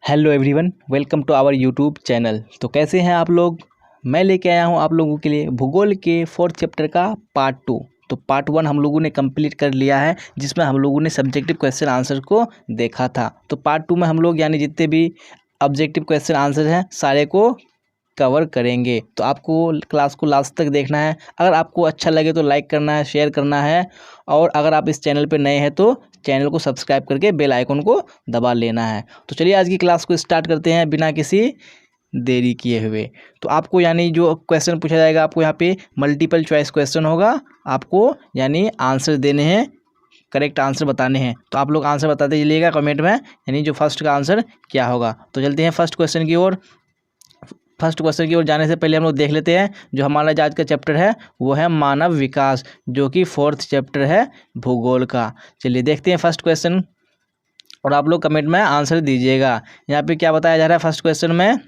Hello everyone, welcome to our YouTube channel. तो कैसे हैं आप लोग। मैं लेके आया हूं आप लोगों के लिए भूगोल के 4th चैप्टर का पार्ट 2। तो पार्ट 1 हम लोगों ने कंप्लीट कर लिया है, जिसमें हम लोगों ने सब्जेक्टिव क्वेश्चन आंसर को देखा था। तो पार्ट 2 में हम लोग यानी जितने भी ऑब्जेक्टिव क्वेश्चन आंसर हैं सारे को कवर करेंगे। तो आपको क्लास को लास्ट तक देखना है। अगर आपको अच्छा लगे तो लाइक करना है, शेयर करना है, और अगर आप इस चैनल पर नए हैं तो चैनल को सब्सक्राइब करके बेल आइकन को दबा लेना है। तो चलिए आज की क्लास को स्टार्ट करते हैं बिना किसी देरी किए हुए। तो आपको यानी जो क्वेश्चन पूछा जाएगा, आपको यहाँ पे मल्टीपल चॉइस क्वेश्चन होगा। आपको यानी आंसर देने हैं, करेक्ट आंसर बताने हैं। तो आप लोग आंसर बताते चलिएगा कमेंट में, यानी जो फर्स्ट का आंसर क्या होगा। तो चलते हैं फर्स्ट क्वेश्चन की ओर। फर्स्ट क्वेश्चन की ओर जाने से पहले हम लोग देख लेते हैं जो हमारा आज का चैप्टर है वो है मानव विकास, जो कि 4th चैप्टर है भूगोल का। चलिए देखते हैं फर्स्ट क्वेश्चन, और आप लोग कमेंट में आंसर दीजिएगा। यहाँ पे क्या बताया जा रहा है फर्स्ट क्वेश्चन में,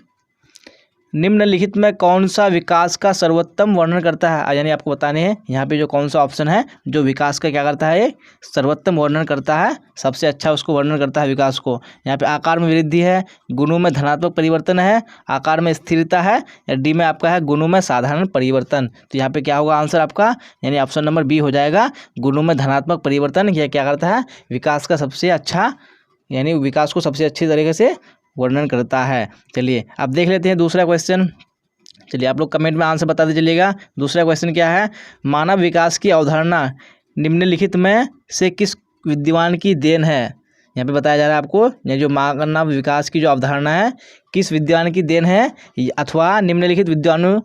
निम्नलिखित में कौन सा विकास का सर्वोत्तम वर्णन करता है। यानी आपको बताने हैं यहाँ पे जो कौन सा ऑप्शन है जो विकास का क्या करता है, सर्वोत्तम वर्णन करता है, सबसे अच्छा उसको वर्णन करता है विकास को। यहाँ पे आकार में वृद्धि है, गुणों में धनात्मक परिवर्तन है, आकार में स्थिरता है, या डी में आपका है गुणों में साधारण परिवर्तन। तो यहाँ पे क्या होगा आंसर आपका, यानी ऑप्शन नंबर बी हो जाएगा, गुणों में धनात्मक परिवर्तन। यह क्या करता है, विकास का सबसे अच्छा, यानी विकास को सबसे अच्छी तरीके से वर्णन करता है। चलिए अब देख लेते हैं दूसरा क्वेश्चन। चलिए आप लोग कमेंट में आंसर बताते चलिएगा। दूसरा क्वेश्चन क्या है, मानव विकास की अवधारणा निम्नलिखित में से किस विद्वान की देन है। यहाँ पे बताया जा रहा है आपको, ये जो मानव विकास की जो अवधारणा है किस विद्वान की देन है, अथवा निम्नलिखित विद्वानों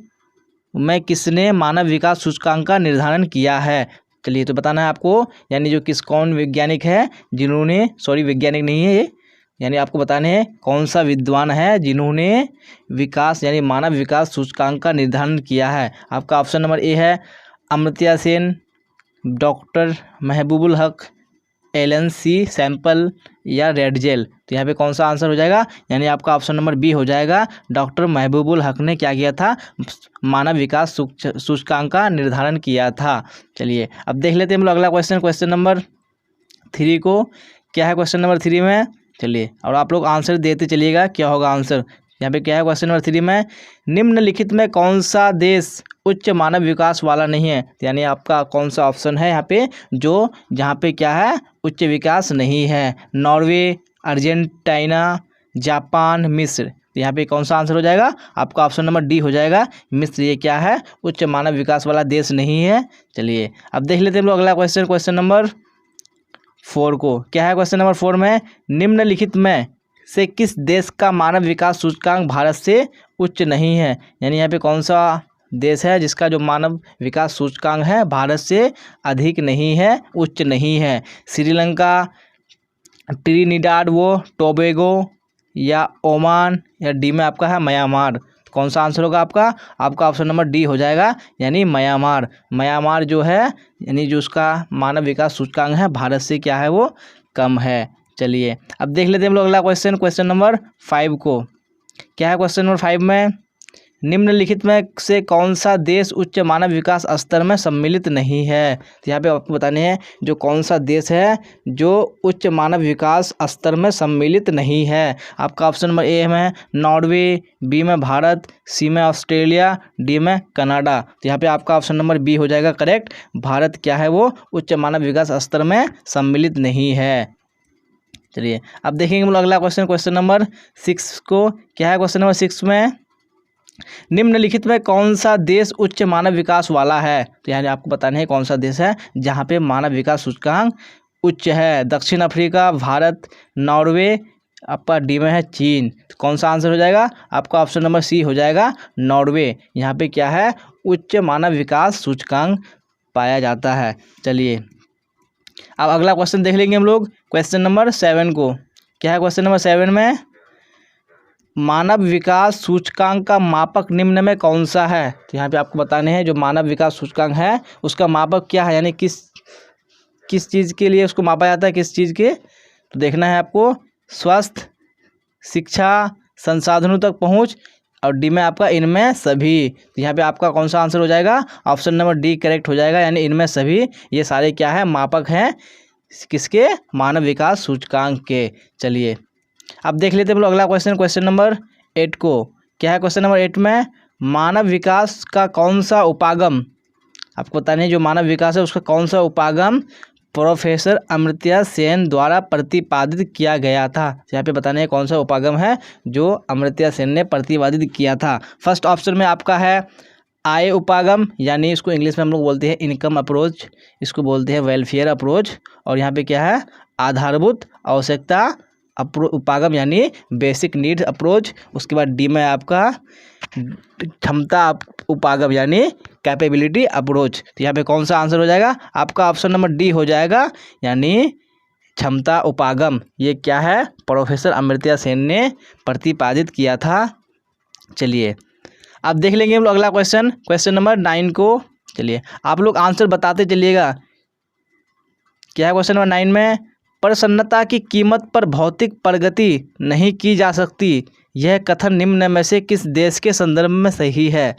में किसने मानव विकास सूचकांक का निर्धारण किया है। चलिए तो बताना है आपको, यानी जो कौन वैज्ञानिक है जिन्होंने, सॉरी वैज्ञानिक नहीं है ये, यानी आपको बताने हैं कौन सा विद्वान है जिन्होंने विकास यानी मानव विकास सूचकांक का निर्धारण किया है। आपका ऑप्शन नंबर ए है अमर्त्य सेन, डॉक्टर महबूबुल हक, एलन सी सैंपल, या रेडजेल। तो यहाँ पे कौन सा आंसर हो जाएगा, यानी आपका ऑप्शन नंबर बी हो जाएगा, डॉक्टर महबूबुल हक ने क्या किया था, मानव विकास सूचकांक का निर्धारण किया था। चलिए अब देख लेते हैं हम लोग अगला क्वेश्चन, क्वेश्चन नंबर 3 को। क्या है क्वेश्चन नंबर 3 में, चलिए और आप लोग आंसर देते चलिएगा क्या होगा आंसर। यहाँ पे क्या है क्वेश्चन नंबर 3 में, निम्नलिखित में कौन सा देश उच्च मानव विकास वाला नहीं है। यानी आपका कौन सा ऑप्शन है यहाँ पे जो जहाँ पे क्या है उच्च विकास नहीं है, नॉर्वे, अर्जेंटीना, जापान, मिस्र। तो यहाँ पे कौन सा आंसर हो जाएगा, आपका ऑप्शन नंबर डी हो जाएगा, मिस्र। ये क्या है, उच्च मानव विकास वाला देश नहीं है। चलिए अब देख लेते हैं हम लोग अगला क्वेश्चन, क्वेश्चन नंबर 4 को। क्या है क्वेश्चन नंबर 4 में, निम्नलिखित में से किस देश का मानव विकास सूचकांक भारत से उच्च नहीं है। यानी यहाँ पे कौन सा देश है जिसका जो मानव विकास सूचकांक है भारत से अधिक नहीं है, उच्च नहीं है। श्रीलंका, ट्रिनिडाड वो टोबैगो, या ओमान, या डी में आपका है म्यांमार। कौन सा आंसर होगा आपका, आपका ऑप्शन नंबर डी हो जाएगा, यानी म्यांमार। म्यांमार जो है यानी जो उसका मानव विकास सूचकांक है भारत से क्या है वो कम है। चलिए अब देख लेते हैं हम लोग अगला क्वेश्चन, क्वेश्चन नंबर 5 को। क्या है क्वेश्चन नंबर 5 में, निम्नलिखित में से कौन सा देश उच्च मानव विकास स्तर में सम्मिलित नहीं है। तो यहाँ पे आपको बताने हैं जो कौन सा देश है जो उच्च मानव विकास स्तर में सम्मिलित नहीं है। आपका ऑप्शन नंबर ए में नॉर्वे, बी में भारत, सी में ऑस्ट्रेलिया, डी में कनाडा। तो यहाँ पे आपका ऑप्शन नंबर बी हो जाएगा करेक्ट, भारत क्या है वो उच्च मानव विकास स्तर में सम्मिलित नहीं है। चलिए अब देखेंगे हम लोग अगला क्वेश्चन, क्वेश्चन नंबर 6 को। क्या है क्वेश्चन नंबर 6 में, निम्नलिखित में कौन सा देश उच्च मानव विकास वाला है। तो यानी आपको बताना है कौन सा देश है जहाँ पे मानव विकास सूचकांक उच्च है। दक्षिण अफ्रीका, भारत, नॉर्वे, आपका डी में है चीन। तो कौन सा आंसर हो जाएगा, आपका ऑप्शन नंबर सी हो जाएगा, नॉर्वे। यहाँ पे क्या है उच्च मानव विकास सूचकांक पाया जाता है। चलिए अब अगला क्वेश्चन देख लेंगे हम लोग, क्वेश्चन नंबर 7 को। क्या है क्वेश्चन नंबर 7 में, मानव विकास सूचकांक का मापक निम्न में कौन सा है। तो यहाँ पे आपको बताने हैं जो मानव विकास सूचकांक है उसका मापक क्या है, यानी किस चीज़ के लिए उसको मापा जाता है, किस चीज़ के। तो देखना है आपको, स्वास्थ्य, शिक्षा, संसाधनों तक पहुँच, और डी में आपका इनमें सभी। तो यहाँ पे आपका कौन सा आंसर हो जाएगा, ऑप्शन नंबर डी करेक्ट हो जाएगा, यानी इनमें सभी। ये सारे क्या है मापक हैं किसके, मानव विकास सूचकांक के। चलिए अब देख लेते हैं हम लोग अगला क्वेश्चन, क्वेश्चन नंबर 8 को। क्या है क्वेश्चन नंबर 8 में, मानव विकास का कौन सा उपागम, आपको बताना है जो मानव विकास है उसका कौन सा उपागम प्रोफेसर अमर्त्य सेन द्वारा प्रतिपादित किया गया था। यहाँ पे बताना है कौन सा उपागम है जो अमर्त्य सेन ने प्रतिपादित किया था। फर्स्ट ऑप्शन में आपका है आय उपागम, यानी इसको इंग्लिश में हम लोग बोलते हैं इनकम अप्रोच, इसको बोलते हैं वेलफेयर अप्रोच। और यहाँ पे क्या है, आधारभूत आवश्यकता उपागम यानी बेसिक नीड अप्रोच। उसके बाद डी में आपका क्षमता उपागम यानी कैपेबिलिटी अप्रोच। तो यहाँ पे कौन सा आंसर हो जाएगा आपका, ऑप्शन नंबर डी हो जाएगा, यानी क्षमता उपागम। ये क्या है, प्रोफेसर अमर्त्य सेन ने प्रतिपादित किया था। चलिए अब देख लेंगे हम लोग अगला क्वेश्चन, क्वेश्चन नंबर 9 को। चलिए आप लोग आंसर बताते चलिएगा। क्या है क्वेश्चन नंबर 9 में, प्रसन्नता की कीमत पर भौतिक प्रगति नहीं की जा सकती, यह कथन निम्न में से किस देश के संदर्भ में सही है।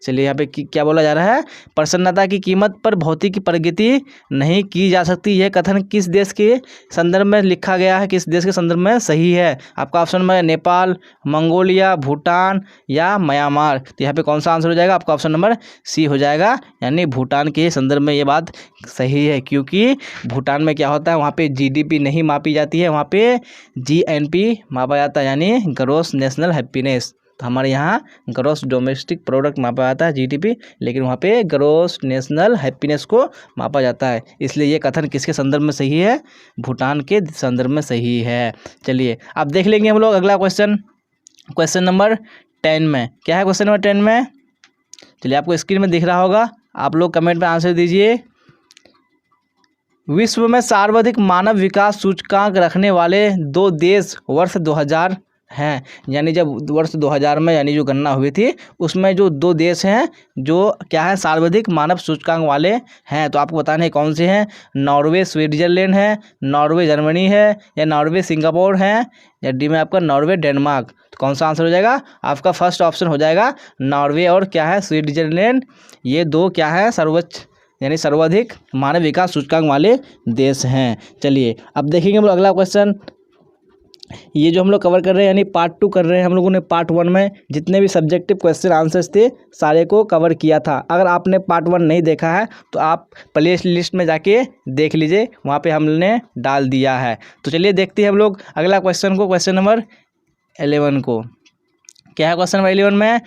चलिए यहाँ पे क्या बोला जा रहा है, प्रसन्नता की कीमत पर भौतिक प्रगति नहीं की जा सकती, यह कथन किस देश के संदर्भ में लिखा गया है, किस देश के संदर्भ में सही है। आपका ऑप्शन में नेपाल, मंगोलिया, भूटान या म्यांमार। तो यहाँ पे कौन सा आंसर हो जाएगा आपका, ऑप्शन नंबर सी हो जाएगा, यानी भूटान के संदर्भ में ये बात सही है। क्योंकि भूटान में क्या होता है, वहाँ पे जीडीपी नहीं मापी जाती है, वहाँ पे जीएनपी मापा जाता है, यानी ग्रॉस नेशनल हैप्पीनेस। तो हमारे यहाँ ग्रॉस डोमेस्टिक प्रोडक्ट मापा जाता है जीडीपी, लेकिन वहाँ पे ग्रॉस नेशनल हैप्पीनेस को मापा जाता है। इसलिए ये कथन किसके संदर्भ में सही है, भूटान के संदर्भ में सही है। चलिए अब देख लेंगे हम लोग अगला क्वेश्चन, क्वेश्चन नंबर 10 में। क्या है क्वेश्चन नंबर 10 में, चलिए आपको स्क्रीन में दिख रहा होगा, आप लोग कमेंट में आंसर दीजिए। विश्व में सर्वाधिक मानव विकास सूचकांक रखने वाले 2 देश वर्ष 2000 हैं, यानी जब वर्ष 2000 में यानी जो गणना हुई थी उसमें जो 2 देश हैं जो क्या है सर्वाधिक मानव सूचकांक वाले हैं। तो आपको बताना है कौन से हैं, नॉर्वे स्विट्जरलैंड है, नॉर्वे जर्मनी है, या नॉर्वे सिंगापुर है, या डी में आपका नॉर्वे डेनमार्क। तो कौन सा आंसर हो जाएगा आपका, फर्स्ट ऑप्शन हो जाएगा नॉर्वे और क्या है स्विट्जरलैंड। ये 2 क्या है सर्वोच्च यानी सर्वाधिक मानव विकास सूचकांक वाले देश हैं। चलिए अब देखेंगे हम लोग अगला क्वेश्चन। ये जो हम लोग कवर कर रहे हैं यानी पार्ट 2 कर रहे हैं, हम लोगों ने पार्ट 1 में जितने भी सब्जेक्टिव क्वेश्चन आंसर्स थे सारे को कवर किया था। अगर आपने पार्ट 1 नहीं देखा है तो आप प्ले लिस्ट में जाके देख लीजिए, वहाँ पे हमने डाल दिया है। तो चलिए देखते हैं हम लोग अगला क्वेश्चन को, क्वेश्चन नंबर 11 को। क्या है क्वेश्चन नंबर 11 में,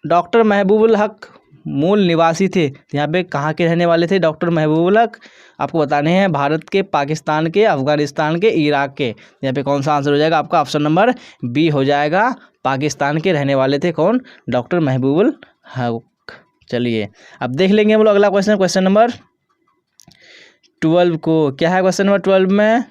डॉक्टर महबूबुल हक मूल निवासी थे। तो यहाँ पे कहाँ के रहने वाले थे डॉक्टर महबूबुल हक, आपको बताने हैं भारत के, पाकिस्तान के, अफगानिस्तान के, इराक के। यहाँ पे कौन सा आंसर हो जाएगा आपका, ऑप्शन नंबर बी हो जाएगा, पाकिस्तान के रहने वाले थे कौन, डॉक्टर महबूबुल हक। चलिए अब देख लेंगे हम लोग अगला क्वेश्चन, क्वेश्चन नंबर 12 को। क्या है क्वेश्चन नंबर 12 में,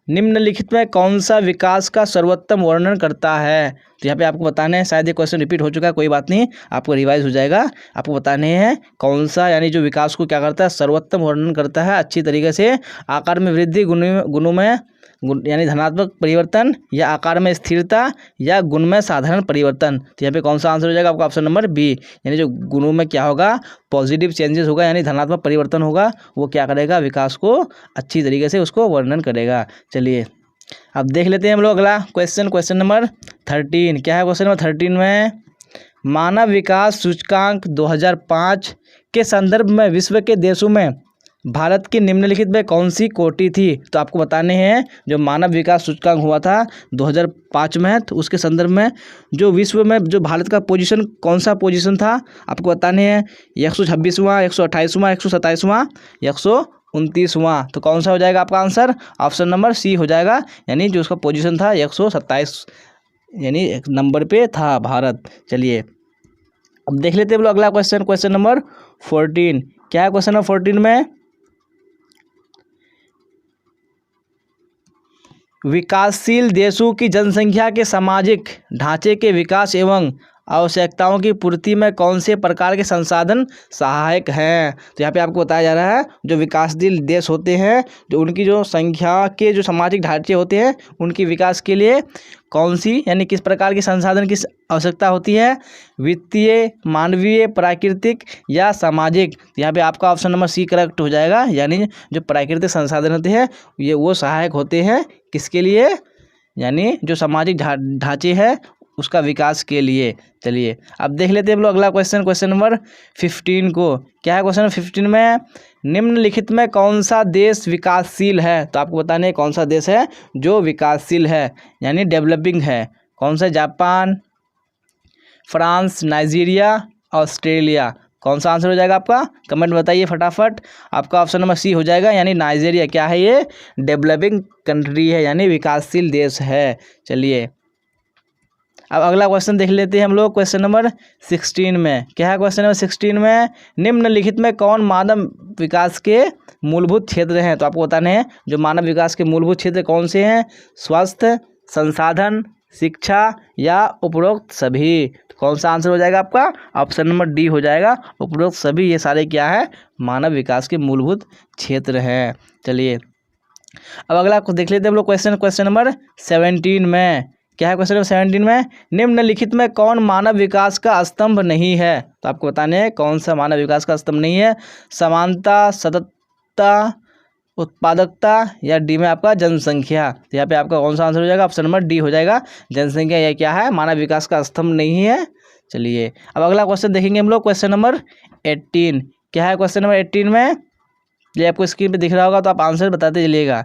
निम्नलिखित में कौन सा विकास का सर्वोत्तम वर्णन करता है। तो यहाँ पे आपको बताने हैं, शायद ये क्वेश्चन रिपीट हो चुका है, कोई बात नहीं, आपको रिवाइज हो जाएगा। आपको बताने हैं कौन सा यानी जो विकास को क्या करता है, सर्वोत्तम वर्णन करता है, अच्छी तरीके से आकार में वृद्धि, गुणों में यानी धनात्मक परिवर्तन, या आकार में स्थिरता, या गुण में साधारण परिवर्तन। तो यहाँ पे कौन सा आंसर हो जाएगा आपका, ऑप्शन नंबर बी, यानी जो गुणों में क्या होगा पॉजिटिव चेंजेस होगा, यानी धनात्मक परिवर्तन होगा, वो क्या करेगा विकास को अच्छी तरीके से उसको वर्णन करेगा। चलिए अब देख लेते हैं हम लोग अगला क्वेश्चन, क्वेश्चन नंबर 13। क्या है क्वेश्चन नंबर 13 में, मानव विकास सूचकांक 2005 के संदर्भ में विश्व के देशों में भारत की निम्नलिखित में कौन सी कोटि थी। तो आपको बताने हैं जो मानव विकास सूचकांक हुआ था 2005 में, तो उसके संदर्भ में जो विश्व में जो भारत का पोजीशन कौन सा पोजीशन था आपको बताने हैं, 126वां, 128वां, 127वां, 129वां। तो कौन सा हो जाएगा आपका आंसर, ऑप्शन नंबर सी हो जाएगा, यानी जो उसका पोजीशन था 127 यानी एक नंबर पे था भारत। चलिए अब देख लेते हैं हम लोग अगला क्वेश्चन, क्वेश्चन नंबर 14। क्या है क्वेश्चन नंबर 14 में, विकासशील देशों की जनसंख्या के सामाजिक ढांचे के विकास एवं आवश्यकताओं की पूर्ति में कौन से प्रकार के संसाधन सहायक हैं। तो यहाँ पे आपको बताया जा रहा है जो विकासशील देश होते हैं, जो उनकी जो संख्या के जो सामाजिक ढांचे होते हैं उनके विकास के लिए कौन सी यानी किस प्रकार के संसाधन की आवश्यकता होती है, वित्तीय, मानवीय, प्राकृतिक या सामाजिक। तो यहाँ पे आपका ऑप्शन नंबर सी करेक्ट हो जाएगा, यानी जो प्राकृतिक संसाधन होते हैं ये वो सहायक होते हैं किसके लिए, यानी जो सामाजिक ढांचे है उसका विकास के लिए। चलिए अब देख लेते हैं हम लोग अगला क्वेश्चन, क्वेश्चन नंबर 15 को। क्या है क्वेश्चन नंबर 15 में? निम्नलिखित में कौन सा देश विकासशील है? तो आपको बताना है कौन सा देश है जो विकासशील है यानी डेवलपिंग है। कौन सा? Japan, France, Nigeria, Australia. कौन सा आंसर हो जाएगा आपका? कमेंट में बताइए फटाफट। आपका ऑप्शन नंबर सी हो जाएगा यानी नाइजीरिया। क्या है ये? डेवलपिंग कंट्री है यानी विकासशील देश है। चलिए अब अगला क्वेश्चन देख लेते हैं हम लोग, क्वेश्चन नंबर 16 में। क्या है क्वेश्चन नंबर 16 में? निम्नलिखित में कौन मानव विकास के मूलभूत क्षेत्र हैं? तो आपको बताने हैं जो मानव विकास के मूलभूत क्षेत्र कौन से हैं। स्वास्थ्य, संसाधन, शिक्षा या उपरोक्त सभी। तो कौन सा आंसर हो जाएगा आपका? ऑप्शन नंबर डी हो जाएगा, उपरोक्त सभी। ये सारे क्या है? मानव विकास के मूलभूत क्षेत्र हैं। चलिए अब अगला देख लेते हैं हम लोग क्वेश्चन, क्वेश्चन नंबर 17 में। क्या है क्वेश्चन नंबर 17 में? निम्नलिखित में कौन मानव विकास का स्तंभ नहीं है? तो आपको बताने हैं कौन सा मानव विकास का स्तंभ नहीं है। समानता, सततता, उत्पादकता या डी में आपका जनसंख्या। तो यहाँ पे आपका कौन सा आंसर हो जाएगा? ऑप्शन नंबर डी हो जाएगा, जनसंख्या। यह क्या है? मानव विकास का स्तंभ नहीं है। चलिए अब अगला क्वेश्चन देखेंगे हम लोग, क्वेश्चन नंबर 18। क्या है क्वेश्चन नंबर 18 में? ये आपको स्क्रीन पे दिख रहा होगा तो आप आंसर बताते चलिएगा।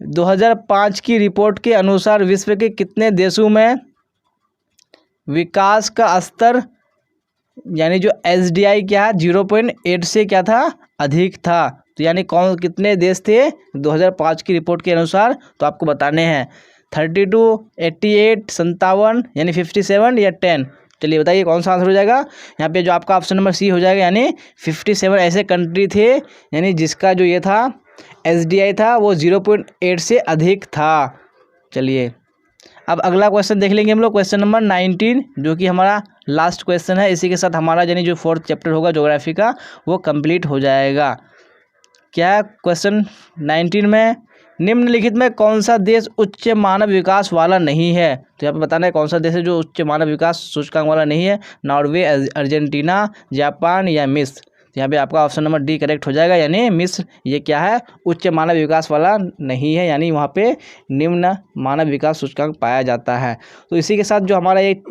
2005 की रिपोर्ट के अनुसार विश्व के कितने देशों में विकास का स्तर यानी जो SDI क्या है 0.8 से क्या था? अधिक था। तो यानी कौन कितने देश थे 2005 की रिपोर्ट के अनुसार? तो आपको बताने हैं 32, 88, 57 यानी 57 या 10। चलिए बताइए कौन सा आंसर हो जाएगा? यहाँ पे जो आपका ऑप्शन नंबर सी हो जाएगा यानी 57 ऐसे कंट्री थे यानी जिसका जो ये था SDI था वो 0.8 से अधिक था। चलिए अब अगला क्वेश्चन देख लेंगे हम लोग, क्वेश्चन नंबर 19 जो कि हमारा लास्ट क्वेश्चन है। इसी के साथ हमारा यानी जो 4th चैप्टर होगा ज्योग्राफी का वो कंप्लीट हो जाएगा। क्या क्वेश्चन 19 में? निम्नलिखित में कौन सा देश उच्च मानव विकास वाला नहीं है? तो यहाँ पे बताना है कौन सा देश है जो उच्च मानव विकास सूचकांक वाला नहीं है। नॉर्वे, अर्जेंटीना, जापान या मिस्र। तो यहाँ पे आपका ऑप्शन नंबर डी करेक्ट हो जाएगा यानी मिस्र। ये क्या है? उच्च मानव विकास वाला नहीं है यानी वहाँ पे निम्न मानव विकास सूचकांक पाया जाता है। तो इसी के साथ जो हमारा ये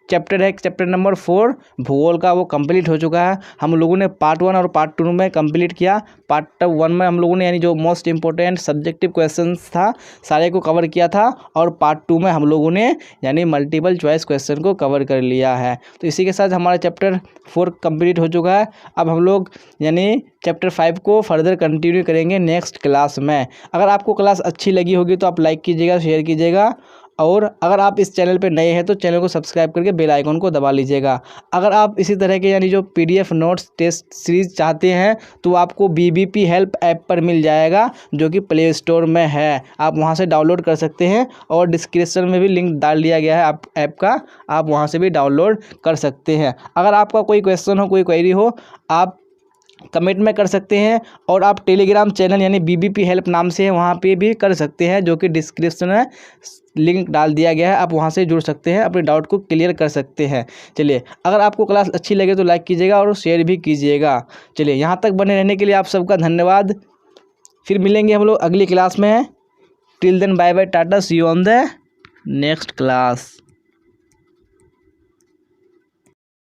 चैप्टर है, चैप्टर नंबर 4 भूगोल का, वो कंप्लीट हो चुका है। हम लोगों ने पार्ट 1 और पार्ट 2 में कंप्लीट किया। पार्ट 1 में हम लोगों ने यानी जो मोस्ट इंपॉर्टेंट सब्जेक्टिव क्वेश्चंस था सारे को कवर किया था और पार्ट 2 में हम लोगों ने यानी मल्टीपल चॉइस क्वेश्चन को कवर कर लिया है। तो इसी के साथ हमारा चैप्टर 4 कंप्लीट हो चुका है। अब हम लोग यानी चैप्टर 5 को फर्दर कंटिन्यू करेंगे नेक्स्ट क्लास में। अगर आपको क्लास अच्छी लगी होगी तो आप लाइक कीजिएगा, शेयर कीजिएगा और अगर आप इस चैनल पे नए हैं तो चैनल को सब्सक्राइब करके बेल आइकन को दबा लीजिएगा। अगर आप इसी तरह के यानी जो PDF नोट्स टेस्ट सीरीज चाहते हैं तो आपको BBP हेल्प ऐप पर मिल जाएगा जो कि प्ले स्टोर में है। आप वहां से डाउनलोड कर सकते हैं और डिस्क्रिप्शन में भी लिंक डाल दिया गया है आप ऐप का, आप वहां से भी डाउनलोड कर सकते हैं। अगर आपका कोई क्वेश्चन हो, कोई क्वेरी हो, आप कमेंट में कर सकते हैं और आप टेलीग्राम चैनल यानी BBP हेल्प नाम से वहाँ पे भी कर सकते हैं जो कि डिस्क्रिप्शन में लिंक डाल दिया गया है। आप वहाँ से जुड़ सकते हैं, अपने डाउट को क्लियर कर सकते हैं। चलिए अगर आपको क्लास अच्छी लगे तो लाइक कीजिएगा और शेयर भी कीजिएगा। चलिए यहाँ तक बने रहने के लिए आप सबका धन्यवाद। फिर मिलेंगे हम लोग अगली क्लास में। टिल देन बाय बाय, टाटा, see you on the next class.